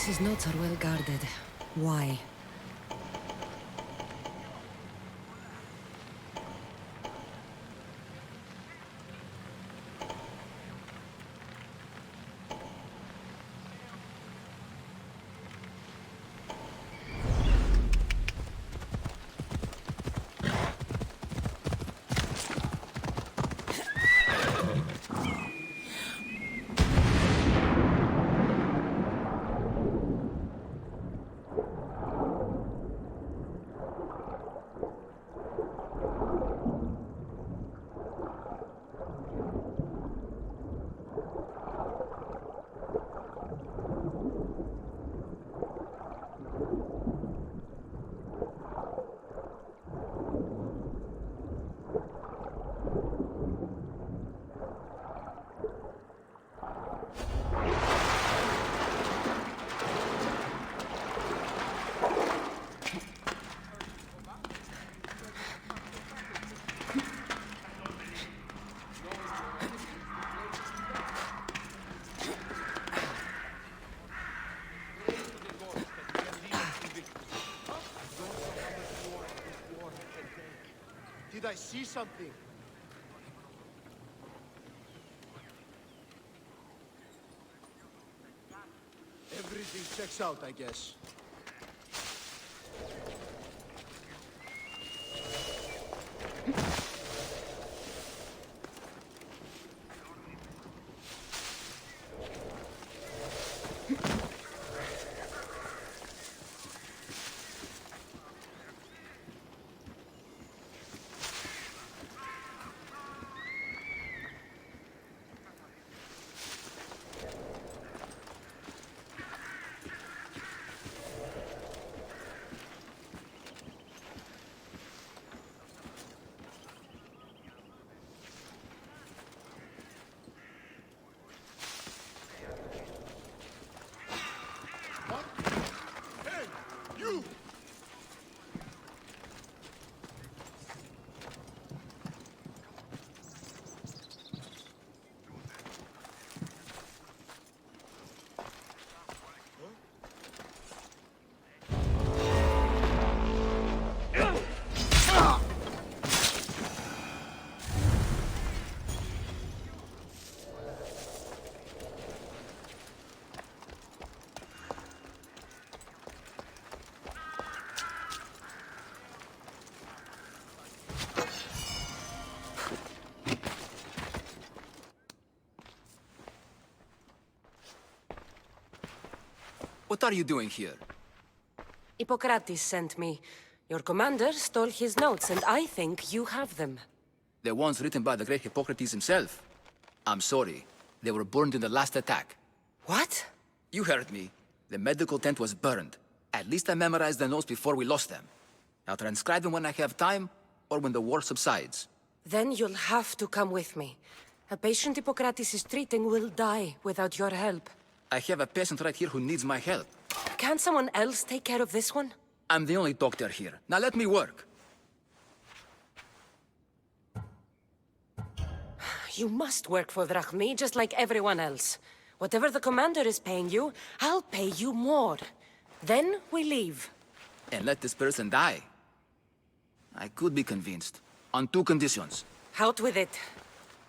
Odyssey's notes are well guarded. Why? Did I see something? Everything checks out, I guess. What are you doing here? Hippocrates sent me. Your commander stole his notes, and I think you have them. The ones written by the great Hippocrates himself? I'm sorry. They were burned in the last attack. What? You heard me. The medical tent was burned. At least I memorized the notes before we lost them. I'll transcribe them when I have time, or when the war subsides. Then you'll have to come with me. A patient Hippocrates is treating will die without your help. I have a patient right here who needs my help. Can't someone else take care of this one? I'm the only doctor here. Now let me work. You must work for Drachmi, just like everyone else. Whatever the commander is paying you, I'll pay you more. Then we leave. And let this person die. I could be convinced. On two conditions. Out with it.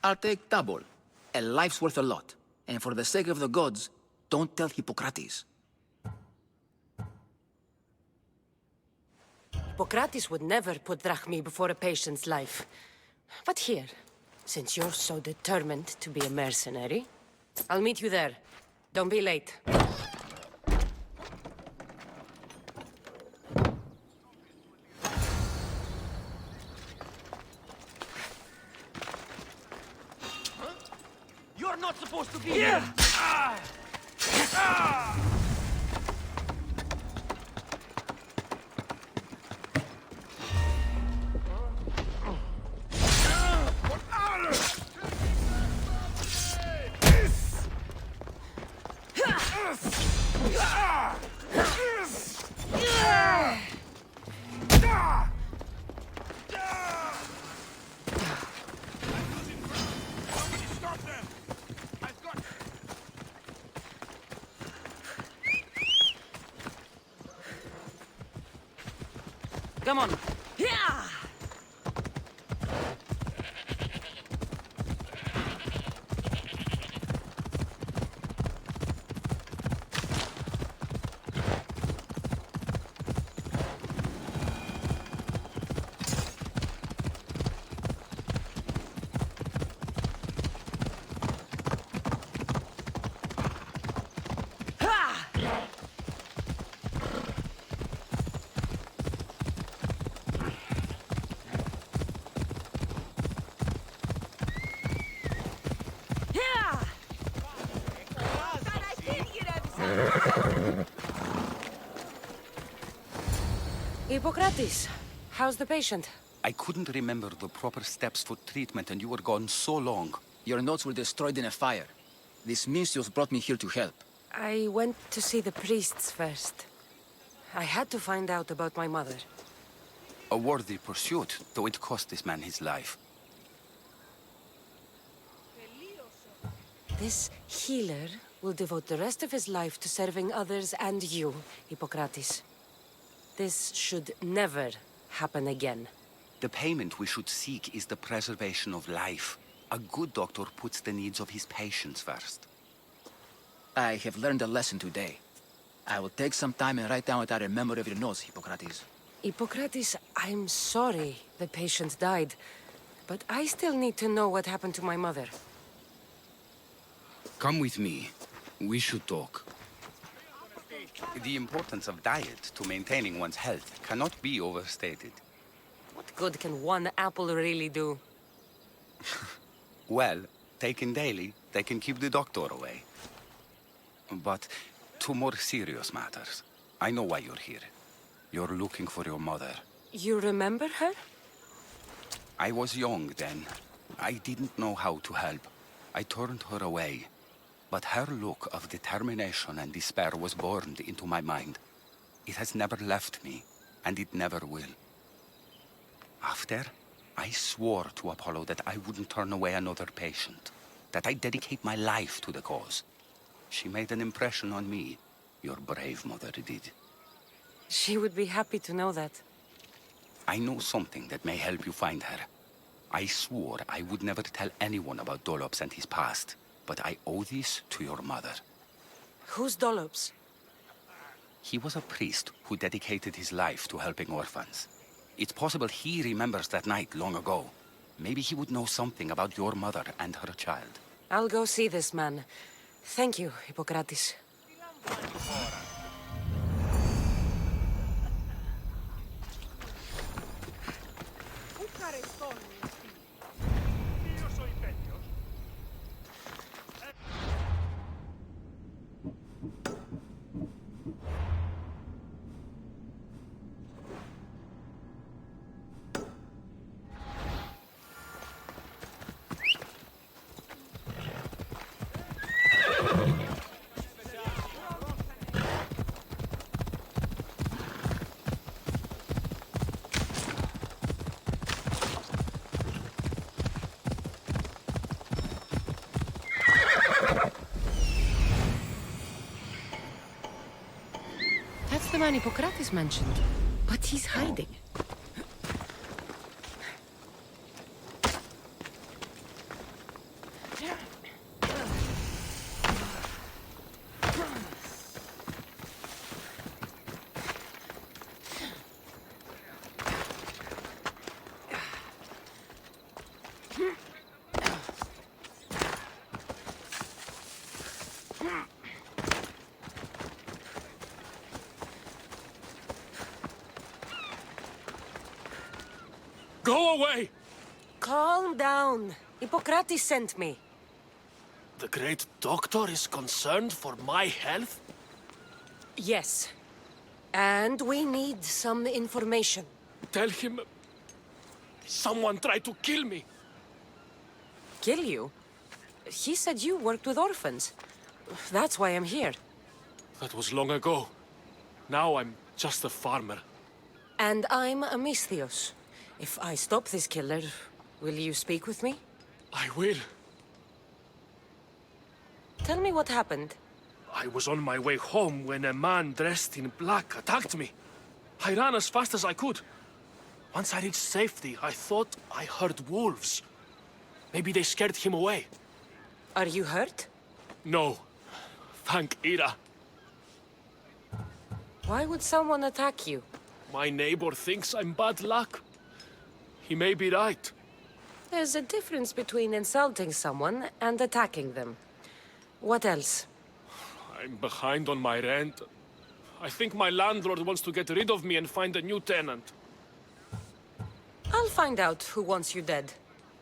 I'll take double. A life's worth a lot. And for the sake of the gods, don't tell Hippocrates. Hippocrates would never put Drachmi before a patient's life. But here, since you're so determined to be a mercenary, I'll meet you there. Don't be late. You're not supposed to be here! Come on. Yeah! Hippocrates, how's the patient? I couldn't remember the proper steps for treatment, and you were gone so long. Your notes were destroyed in a fire. These Mincios brought me here to help. I went to see the priests first. I had to find out about my mother. A worthy pursuit, though it cost this man his life. This healer will devote the rest of his life to serving others and you, Hippocrates. This should never happen again. The payment we should seek is the preservation of life. A good doctor puts the needs of his patients first. I have learned a lesson today. I will take some time and write down what I remember of your notes, Hippocrates. Hippocrates, I'm sorry the patient died, but I still need to know what happened to my mother. Come with me. We should talk. The importance of diet to maintaining one's health cannot be overstated. What good can one apple really do? Well, taken daily, they can keep the doctor away. But to more serious matters, I know why you're here. You're looking for your mother. You remember her? I was young then. I didn't know how to help. I turned her away. But her look of determination and despair was burned into my mind. It has never left me, and it never will. After, I swore to Apollo that I wouldn't turn away another patient, that I'd dedicate my life to the cause. She made an impression on me. Your brave mother did. She would be happy to know that. I know something that may help you find her. I swore I would never tell anyone about Dolops and his past, but I owe this to your mother. Who's Dolops? He was a priest who dedicated his life to helping orphans. It's possible he remembers that night long ago. Maybe he would know something about your mother and her child. I'll go see this man. Thank you, Hippocrates. That's the man Hippocrates mentioned, but he's hiding. Go away! Calm down. Hippocrates sent me. The great doctor is concerned for my health? Yes. And we need some information. Tell him... someone tried to kill me. Kill you? He said you worked with orphans. That's why I'm here. That was long ago. Now I'm just a farmer. And I'm Amistios. If I stop this killer, will you speak with me? I will. Tell me what happened. I was on my way home when a man dressed in black attacked me. I ran as fast as I could. Once I reached safety, I thought I heard wolves. Maybe they scared him away. Are you hurt? No. Thank Ira. Why would someone attack you? My neighbor thinks I'm bad luck. He may be right. There's a difference between insulting someone and attacking them. What else? I'm behind on my rent. I think my landlord wants to get rid of me and find a new tenant. I'll find out who wants you dead.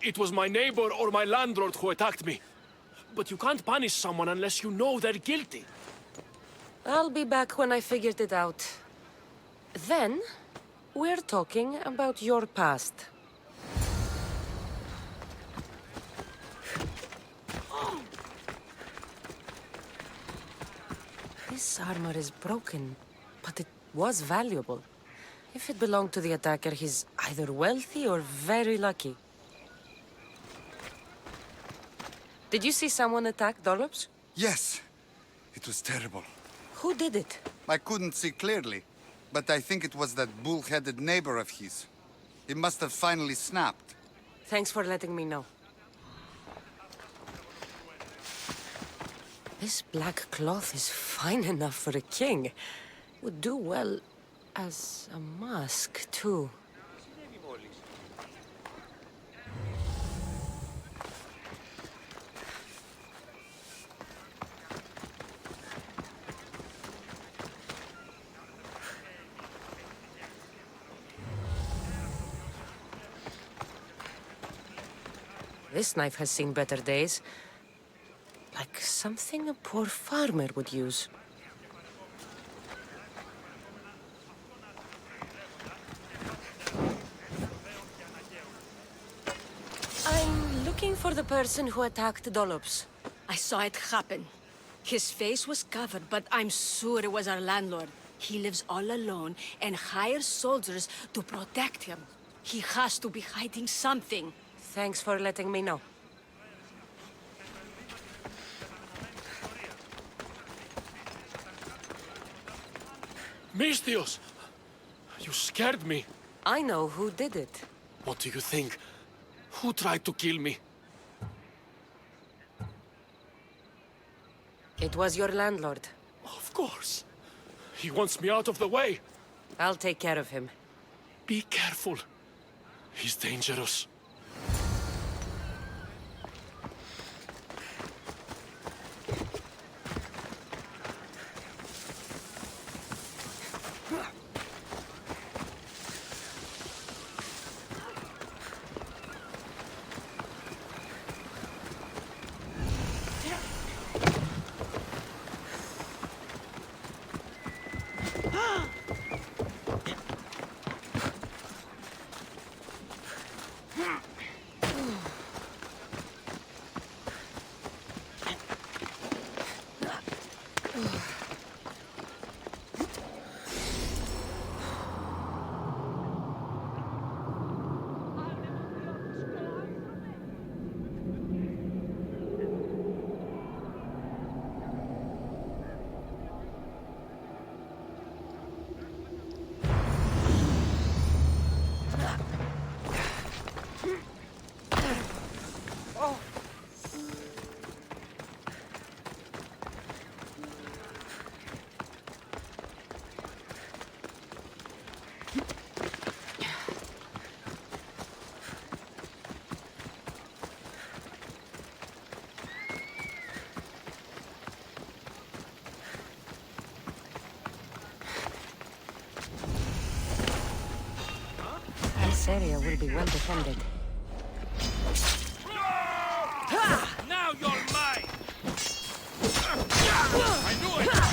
It was my neighbor or my landlord who attacked me. But you can't punish someone unless you know they're guilty. I'll be back when I figured it out. Then, we're talking about your past. This armor is broken, but it was valuable. If it belonged to the attacker, he's either wealthy or very lucky. Did you see someone attack Dollops? Yes. It was terrible. Who did it? I couldn't see clearly, but I think it was that bull-headed neighbor of his. He must have finally snapped. Thanks for letting me know. This black cloth is fine enough for a king. Would do well as a mask, too. This knife has seen better days. Like something a poor farmer would use. I'm looking for the person who attacked Dollops. I saw it happen. His face was covered, but I'm sure it was our landlord. He lives all alone and hires soldiers to protect him. He has to be hiding something. Thanks for letting me know. Mistios! You scared me. I know who did it. What do you think? Who tried to kill me? It was your landlord. Of course. He wants me out of the way. I'll take care of him. Be careful. He's dangerous. This area will be well defended. Now you're mine! I knew it!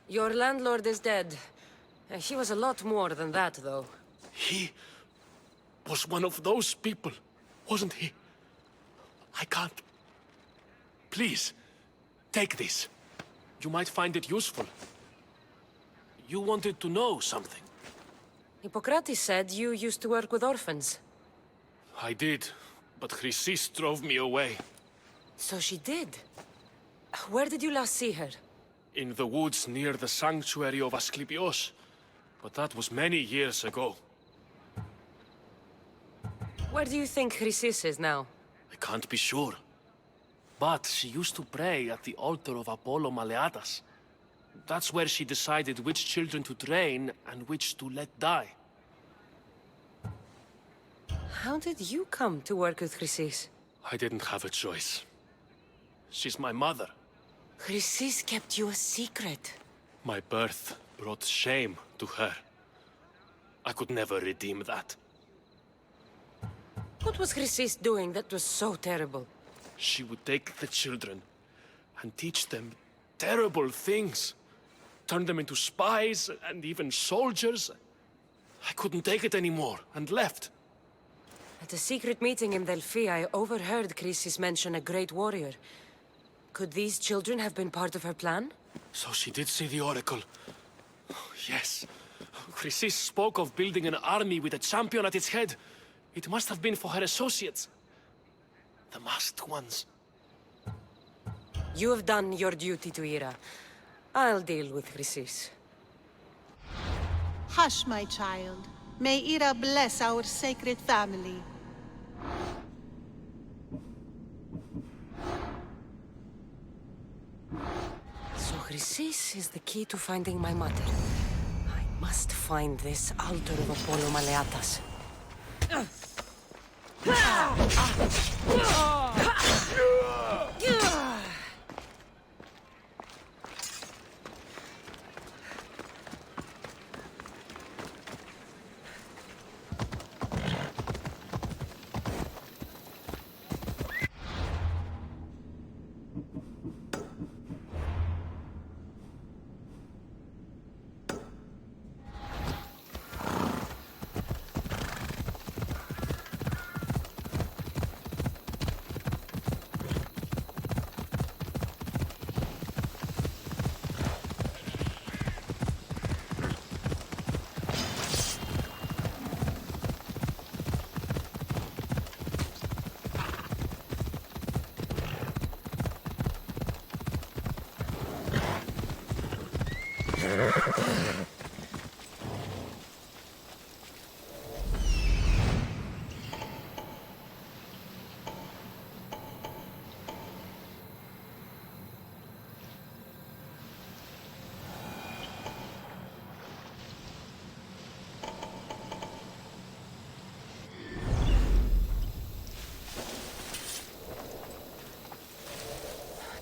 Your landlord is dead. He was a lot more than that, though. He was one of those people, wasn't he? I can't. Please, take this. You might find it useful. You wanted to know something. Hippocrates said you used to work with orphans. I did, but Chrysis drove me away. So she did. Where did you last see her? In the woods near the sanctuary of Asclepios. But that was many years ago. Where do you think Chrysis is now? I can't be sure. But she used to pray at the altar of Apollo Maleatas. That's where she decided which children to train and which to let die. How did you come to work with Chrysis? I didn't have a choice. She's my mother. Chrysis kept you a secret. My birth brought shame to her. I could never redeem that. What was Chrysis doing that was so terrible? She would take the children and teach them terrible things. Turn them into spies and even soldiers. I couldn't take it anymore and left. At a secret meeting in Delphi, I overheard Chrysis mention a great warrior. Could these children have been part of her plan? So she did see the oracle. Yes. Chrysis spoke of building an army with a champion at its head. It must have been for her associates. The masked ones. You have done your duty to Ira. I'll deal with Chrysis. Hush, my child. May Ira bless our sacred family. So Chrysis is the key to finding my mother. I must find this altar of Apollo Maleatas.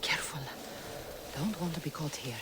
Careful. Don't want to be caught here.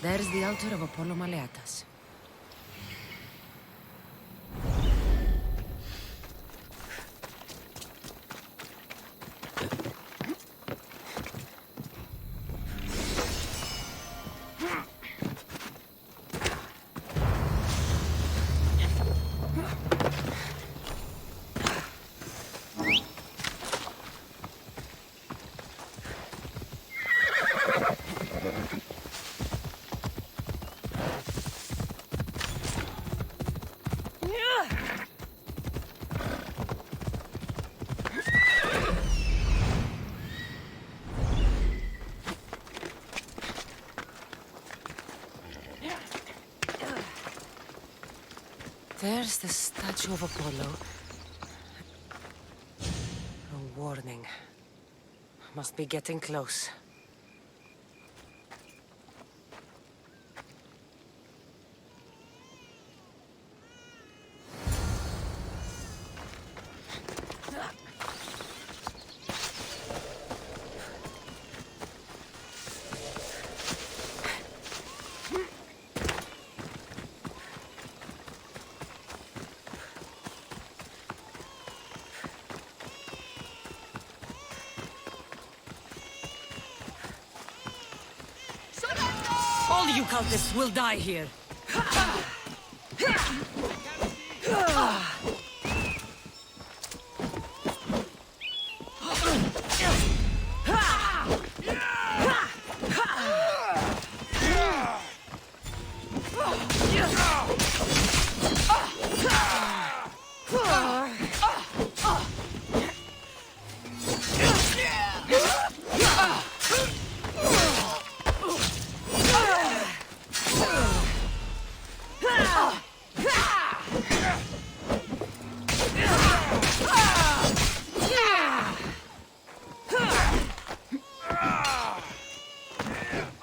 There's the altar of Apollo Maleatas. There's the statue of Apollo. A warning. Must be getting close. All you cultists will die here.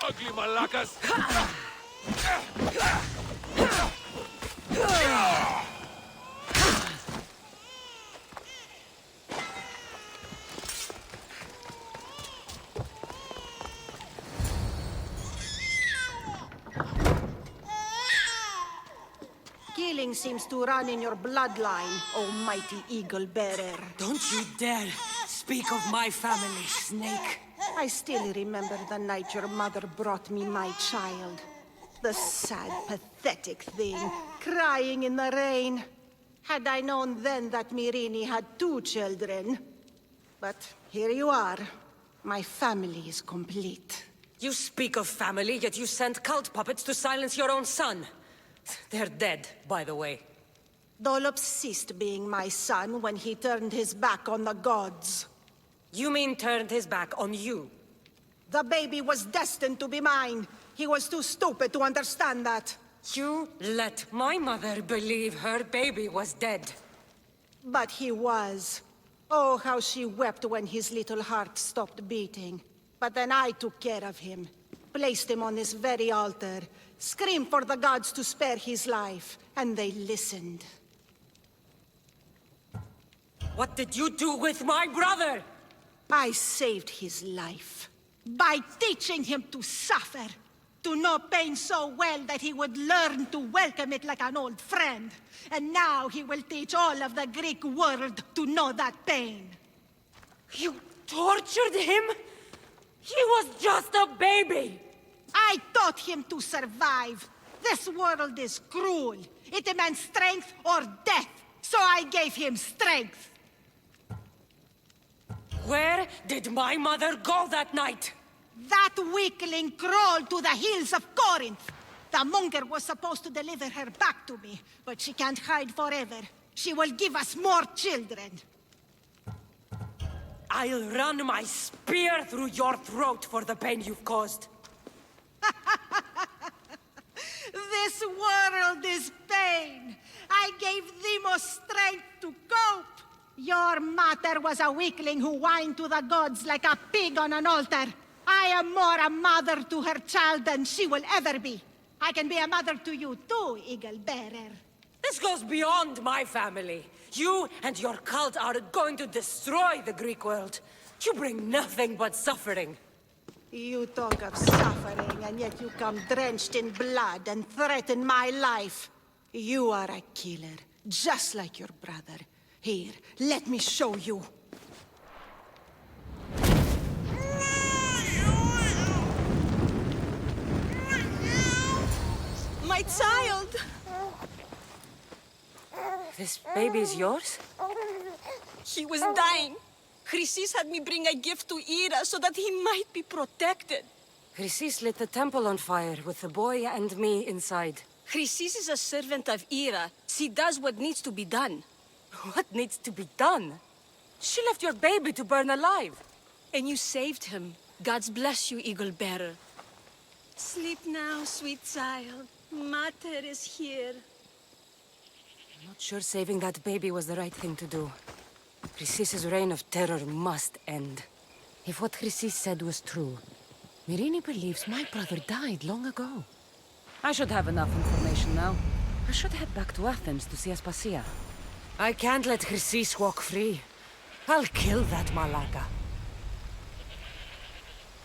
Ugly malacas! Killing seems to run in your bloodline, oh mighty eagle bearer. Don't you dare speak of my family, Snake. I still remember the night your mother brought me my child. The sad, pathetic thing, crying in the rain. Had I known then that Myrini had 2 children. But here you are. My family is complete. You speak of family, yet you sent cult puppets to silence your own son. They're dead, by the way. Dolop ceased being my son when he turned his back on the gods. You mean turned his back on you? The baby was destined to be mine. He was too stupid to understand that. You let my mother believe her baby was dead. But he was. Oh, how she wept when his little heart stopped beating. But then I took care of him. Placed him on this very altar. Screamed for the gods to spare his life. And they listened. What did you do with my brother? I saved his life. By teaching him to suffer. To know pain so well that he would learn to welcome it like an old friend. And now he will teach all of the Greek world to know that pain. You tortured him? He was just a baby! I taught him to survive. This world is cruel. It demands strength or death. So I gave him strength. Where did my mother go that night? That weakling crawled to the hills of Corinth. The monger was supposed to deliver her back to me, but she can't hide forever. She will give us more children. I'll run my spear through your throat for the pain you've caused. This world is pain. I gave Demos strength to cope. Your mater was a weakling who whined to the gods like a pig on an altar. I am more a mother to her child than she will ever be. I can be a mother to you too, Eagle Bearer. This goes beyond my family. You and your cult are going to destroy the Greek world. You bring nothing but suffering. You talk of suffering, and yet you come drenched in blood and threaten my life. You are a killer, just like your brother. Here, let me show you. My child! This baby's yours? He was dying. Chrysis had me bring a gift to Ira so that he might be protected. Chrysis lit the temple on fire with the boy and me inside. Chrysis is a servant of Ira. She does what needs to be done. What needs to be done? She left your baby to burn alive. And you saved him. God's bless you, Eagle Bearer. Sleep now, sweet child. Mater is here. I'm not sure saving that baby was the right thing to do. Chrysis' reign of terror must end. If what Chrysis said was true, Myrini believes my brother died long ago. I should have enough information now. I should head back to Athens to see Aspasia. I can't let Chrysis walk free. I'll kill that Malaka.